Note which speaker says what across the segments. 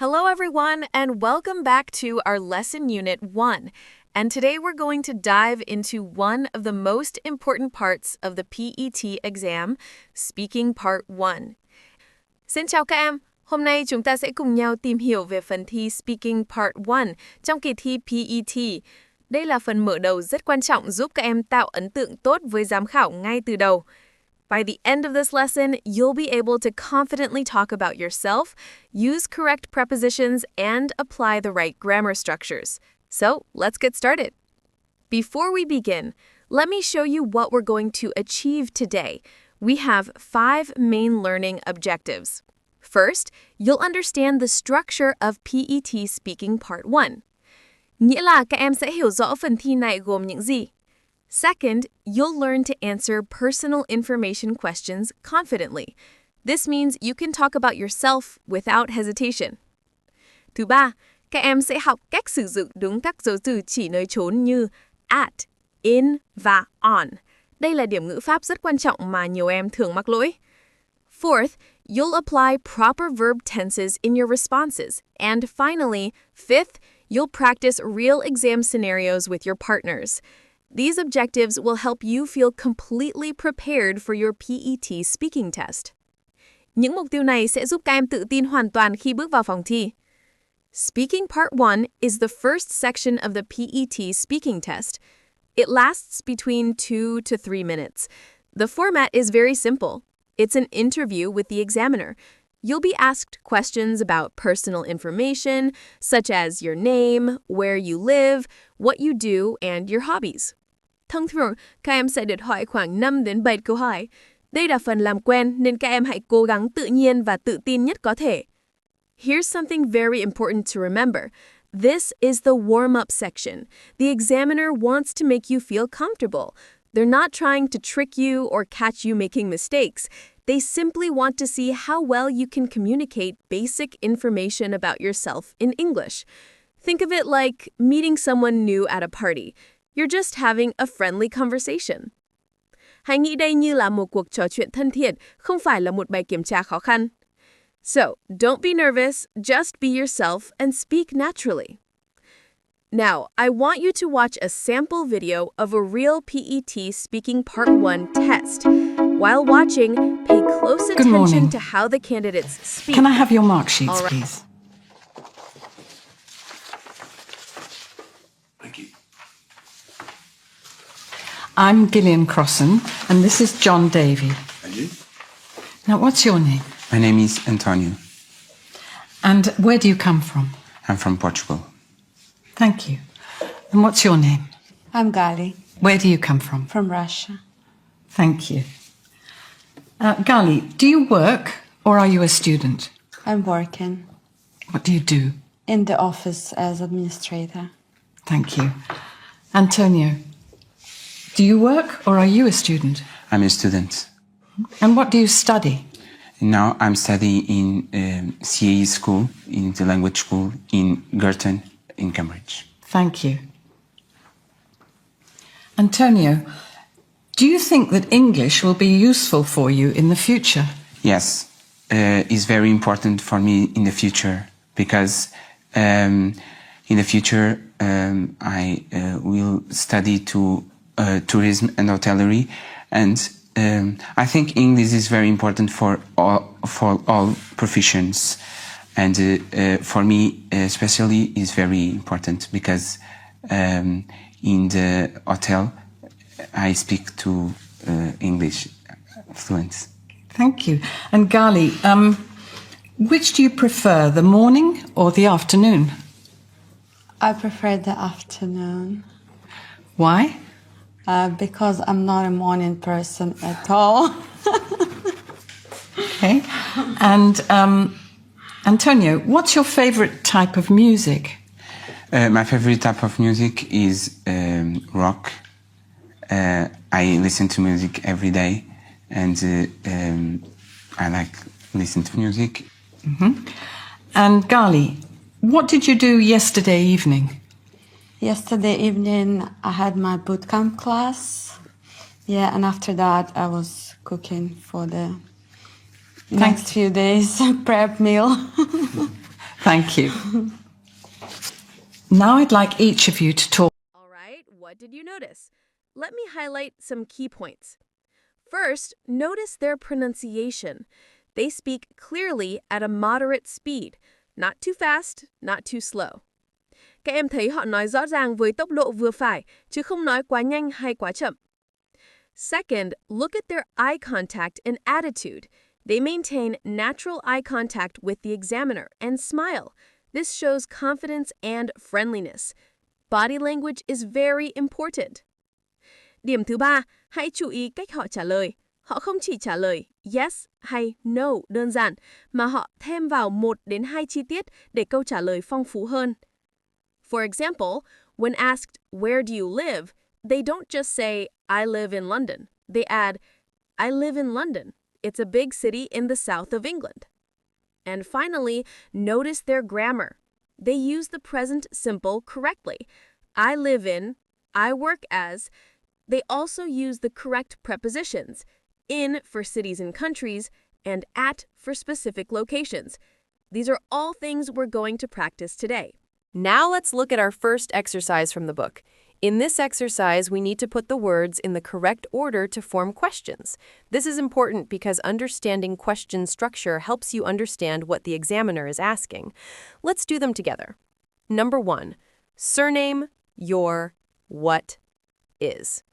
Speaker 1: Hello, everyone, and welcome back to our lesson unit 1. And today we're going to dive into one of the most important parts of the PET exam, Speaking Part 1. Xin chào các em, hôm nay chúng ta sẽ cùng nhau tìm hiểu về phần thi Speaking Part 1 trong kỳ thi PET. Đây là phần mở đầu rất quan trọng giúp các em tạo ấn tượng tốt với giám khảo ngay từ đầu. By the end of this lesson, you'll be able to confidently talk about yourself, use correct prepositions, and apply the right grammar structures. So, let's get started. Before we begin, let me show you what we're going to achieve today. We have 5 main learning objectives. First, you'll understand the structure of PET Speaking Part 1. Nghĩa là các em sẽ hiểu rõ phần thi này gồm những gì. Second, you'll learn to answer personal information questions confidently. This means you can talk about yourself without hesitation. Thứ ba, các em sẽ học cách sử dụng đúng các dấu từ chỉ nơi chốn như at, in và on. Đây là điểm ngữ pháp rất quan trọng mà nhiều em thường mắc lỗi. Fourth, you'll apply proper verb tenses in your responses. And finally, fifth, you'll practice real exam scenarios with your partners. These objectives will help you feel completely prepared for your PET speaking test. Những mục tiêu này sẽ giúp các em tự tin hoàn toàn khi bước vào phòng thi. Speaking Part 1 is the first section of the PET speaking test. It lasts between 2 to 3 minutes. The format is very simple. It's an interview with the examiner. You'll be asked questions about personal information, such as your name, where you live, what you do, and your hobbies. Thông thường, các em sẽ được hỏi khoảng 5 đến 7 câu hỏi. Đây là phần làm quen nên các em hãy cố gắng tự nhiên và tự tin nhất có thể. Here's something very important to remember. This is the warm-up section. The examiner wants to make you feel comfortable. They're not trying to trick you or catch you making mistakes. They simply want to see how well you can communicate basic information about yourself in English. Think of it like meeting someone new at a party. You're just having a friendly conversation. Hãy nghĩ đây như là một cuộc trò chuyện thân thiện, không phải là một bài kiểm tra khó khăn. So, don't be nervous, just be yourself and speak naturally. Now, I want you to watch a sample video of a real PET Speaking Part 1 test. While watching, pay close attention to how the candidates speak.
Speaker 2: Can I have your mark sheets, please?
Speaker 3: Thank you.
Speaker 2: I'm Gillian Crossan, and this is John Davey.
Speaker 3: And you?
Speaker 2: Now, what's your name?
Speaker 4: My name is Antonio.
Speaker 2: And where do you come from?
Speaker 4: I'm from Portugal.
Speaker 2: Thank you. And what's your name?
Speaker 5: I'm Gali,
Speaker 2: Where do you come from?
Speaker 5: from Russia.
Speaker 2: Thank you. Gali, do you work or are you a student?
Speaker 5: I'm working
Speaker 2: What do you do?
Speaker 5: in the office as administrator.
Speaker 2: Thank you. Antonio, do you work or are you a student?
Speaker 4: I'm a student.
Speaker 2: And what do you study?
Speaker 4: Now I'm studying in CAE school, in the language school in Girton, in Cambridge.
Speaker 2: Thank you. Antonio, do you think that English will be useful for you in the future?
Speaker 4: Yes, it's very important for me in the future because in the future I will study tourism and hotellery, and I think English is very important for all professions, and for me especially is very important because in the hotel I speak to English fluent.
Speaker 2: Thank you. And Gali, which do you prefer, the morning or the afternoon?
Speaker 5: I prefer the afternoon
Speaker 2: Why?
Speaker 5: because I'm not a morning person at all.
Speaker 2: Okay. And Antonio, what's your favorite type of music?
Speaker 4: My favorite type of music is rock. I listen to music every day, and I like listen to music.
Speaker 2: And Gali, what did you do yesterday evening?
Speaker 5: Yesterday evening, I had my bootcamp class. Yeah, and after that, I was cooking for the next few days prep meal.
Speaker 2: Thank you. Now I'd like each of you to talk.
Speaker 1: All right, what did you notice? Let me highlight some key points. First, notice their pronunciation. They speak clearly at a moderate speed, not too fast, not too slow. Các em thấy họ nói rõ ràng với tốc độ vừa phải, chứ không nói quá nhanh hay quá chậm. Second, look at their eye contact and attitude. They maintain natural eye contact with the examiner and smile. This shows confidence and friendliness. Body language is very important. Điểm thứ ba, hãy chú ý cách họ trả lời. Họ không chỉ trả lời yes hay no đơn giản, mà họ thêm vào 1 đến 2 chi tiết để câu trả lời phong phú hơn. For example, when asked, where do you live? They don't just say, I live in London. They add, I live in London. It's a big city in the south of England. And finally, notice their grammar. They use the present simple correctly. I live in, I work as. They also use the correct prepositions, in for cities and countries, and at for specific locations. These are all things we're going to practice today. Now let's look at our first exercise from the book. In this exercise, we need to put the words in the correct order to form questions. This is important because understanding question structure helps you understand what the examiner is asking. Let's do them together. Number 1, surname, your, what is.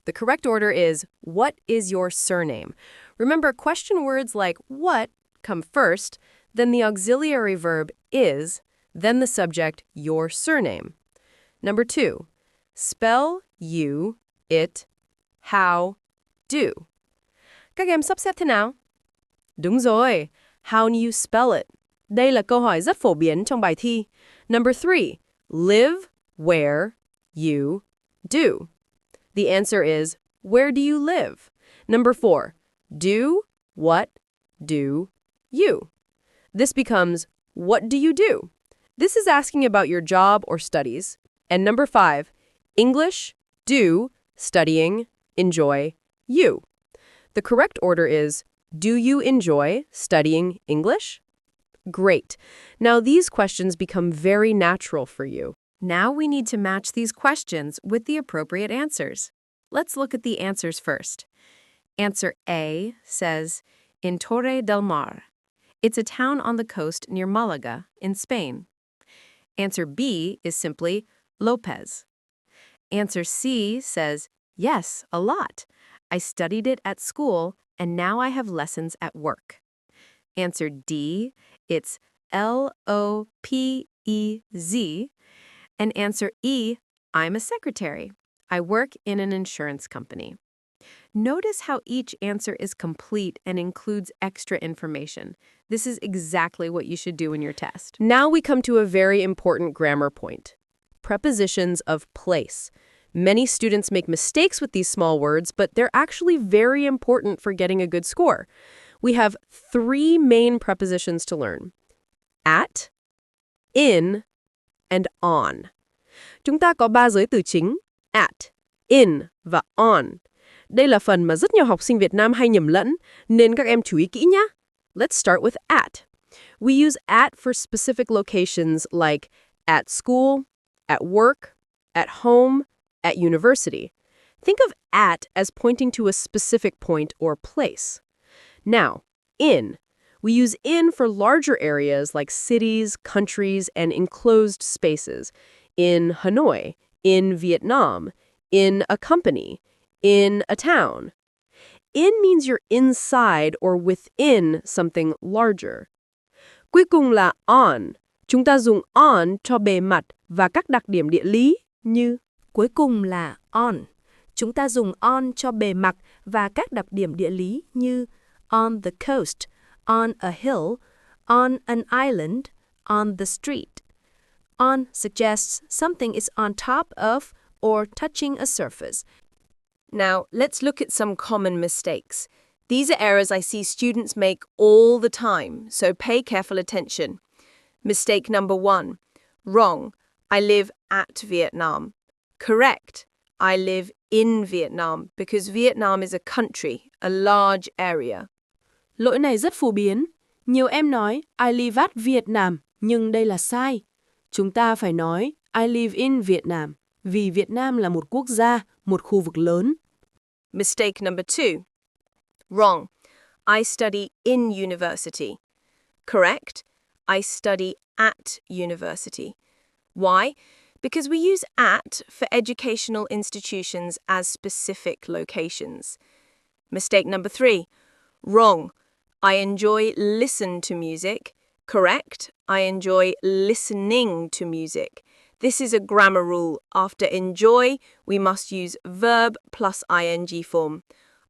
Speaker 1: The correct order is, what is your surname? Remember, question words like what come first, then the auxiliary verb is, then the subject, your surname. Number 2, spell you, it, how, do. Các em sắp xếp thế nào? Đúng rồi, how do you spell it? Đây là câu hỏi rất phổ biến trong bài thi. Number 3, live, where, you, do. The answer is, where do you live? Number 4, do, what, do, you. This becomes, what do you do? This is asking about your job or studies. And number 5, English, do, studying, enjoy, you. The correct order is, do you enjoy studying English? Great. Now these questions become very natural for you. Now we need to match these questions with the appropriate answers. Let's look at the answers first. Answer A says, in Torre del Mar. It's a town on the coast near Malaga, in Spain. Answer B is simply Lopez. Answer C says, yes, a lot. I studied it at school, and now I have lessons at work. Answer D, it's L-O-P-E-Z. And answer E, I'm a secretary. I work in an insurance company. Notice how each answer is complete and includes extra information. This is exactly what you should do in your test. Now we come to a very important grammar point. Prepositions of place. Many students make mistakes with these small words, but they're actually very important for getting a good score. We have 3 main prepositions to learn. At, in, and on. Chúng ta có 3 giới từ chính, at, in và on. Đây là phần mà rất nhiều học sinh Việt Nam hay nhầm lẫn, nên các em chú ý kỹ nhé. Let's start with at. We use at for specific locations like at school, at work, at home, at university. Think of at as pointing to a specific point or place. Now, in. We use in for larger areas like cities, countries, and enclosed spaces. In Hanoi, in Vietnam, in a company, in a town. In means you're inside or within something larger. Cuối cùng là on. Chúng ta dùng on cho bề mặt và các đặc điểm địa lý như cuối cùng là on. Chúng ta dùng on cho bề mặt và các đặc điểm địa lý như on the coast, on a hill, on an island, on the street. On suggests something is on top of or touching a surface. Now, let's look at some common mistakes. These are errors I see students make all the time, so pay careful attention. Mistake number 1. Wrong. I live at Vietnam. Correct. I live in Vietnam because Vietnam is a country, a large area.
Speaker 3: Lỗi này rất phổ biến. Nhiều em nói I live at Vietnam Nhưng đây là sai. Chúng ta phải nói I live in Vietnam, vì Việt Nam là một quốc gia, một khu vực lớn.
Speaker 1: Mistake number 2. Wrong. I study in university. Correct. I study at university. Why? Because we use at for educational institutions as specific locations. Mistake number 3. Wrong. I enjoy listen to music. Correct. I enjoy listening to music. This is a grammar rule. After enjoy, we must use verb plus ing form.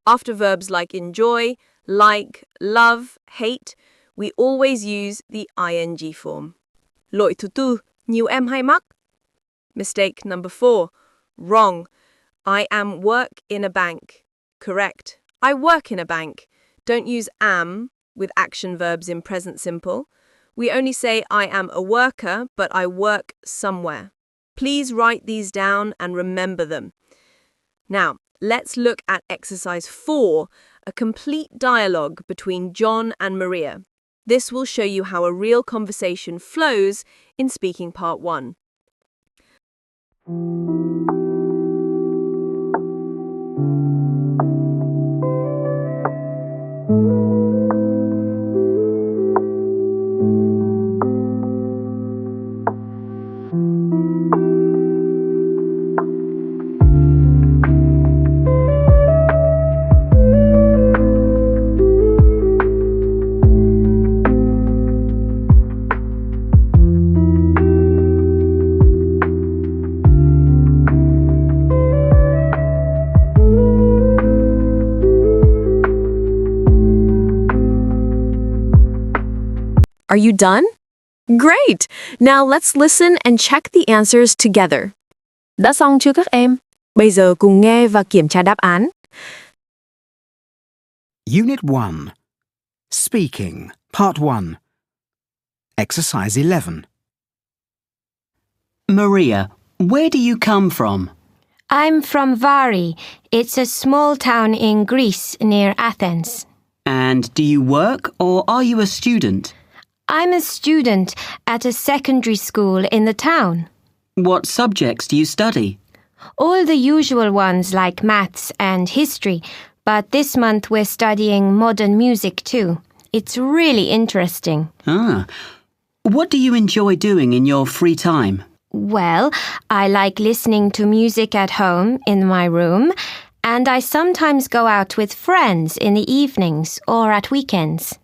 Speaker 1: After verbs like enjoy, like, love, hate, we always use the ing form. Lỗi thứ tư, nhiều em hay mắc. Mistake number 4. Wrong. I am work in a bank. Correct. I work in a bank. Don't use am with action verbs in present simple. We only say I am a worker, but I work somewhere. Please write these down and remember them. Now, let's look at exercise 4, a complete dialogue between John and Maria. This will show you how a real conversation flows in speaking part 1. Are you done? Great! Now let's listen and check the answers together. Đã xong chưa các em? Bây giờ cùng nghe và kiểm tra đáp án.
Speaker 6: Unit 1. Speaking, Part 1. Exercise 11.
Speaker 7: Maria, where do you come from?
Speaker 8: I'm from Vari. It's a small town in Greece near Athens.
Speaker 7: And do you work or are you a student?
Speaker 8: I'm a student at a secondary school in the town.
Speaker 7: What subjects do you study?
Speaker 8: All the usual ones like maths and history, but this month we're studying modern music too. It's really interesting.
Speaker 7: Ah. What do you enjoy doing in your free time?
Speaker 8: Well, I like listening to music at home in my room, and I sometimes go out with friends in the evenings or at weekends.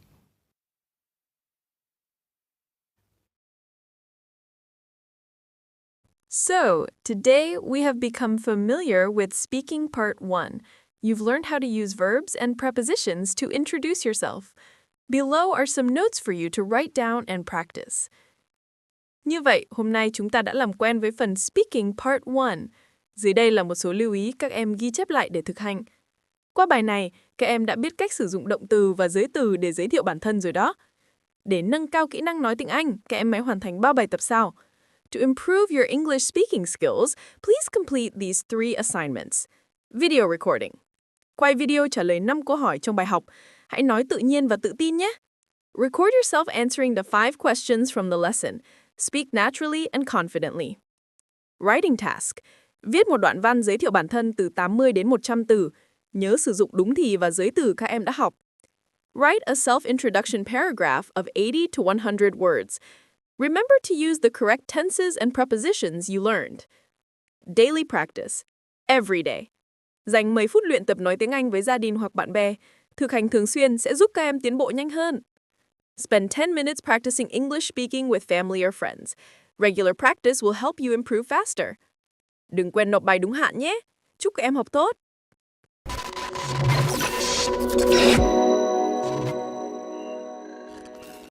Speaker 1: So, today we have become familiar with speaking part 1. You've learned how to use verbs and prepositions to introduce yourself. Below are some notes for you to write down and practice. Như vậy, hôm nay chúng ta đã làm quen với phần speaking part 1. Dưới đây là một số lưu ý các em ghi chép lại để thực hành. Qua bài này, các em đã biết cách sử dụng động từ và giới từ để giới thiệu bản thân rồi đó. Để nâng cao kỹ năng nói tiếng Anh, các em hãy hoàn thành 3 bài tập sau. To improve your English speaking skills, please complete these 3 assignments. Video recording. Quay video trả lời 5 câu hỏi trong bài học. Hãy nói tự nhiên và tự tin nhé. Record yourself answering the 5 questions from the lesson. Speak naturally and confidently. Writing task. Viết một đoạn văn giới thiệu bản thân từ 80 đến 100 từ. Nhớ sử dụng đúng thì và giới từ các em đã học. Write a self-introduction paragraph of 80 to 100 words. Remember to use the correct tenses and prepositions you learned. Daily practice. Every day. Dành 10 phút luyện tập nói tiếng Anh với gia đình hoặc bạn bè. Thực hành thường xuyên sẽ giúp các em tiến bộ nhanh hơn. Spend 10 minutes practicing English speaking with family or friends. Regular practice will help you improve faster. Đừng quên nộp bài đúng hạn nhé. Chúc các em học tốt!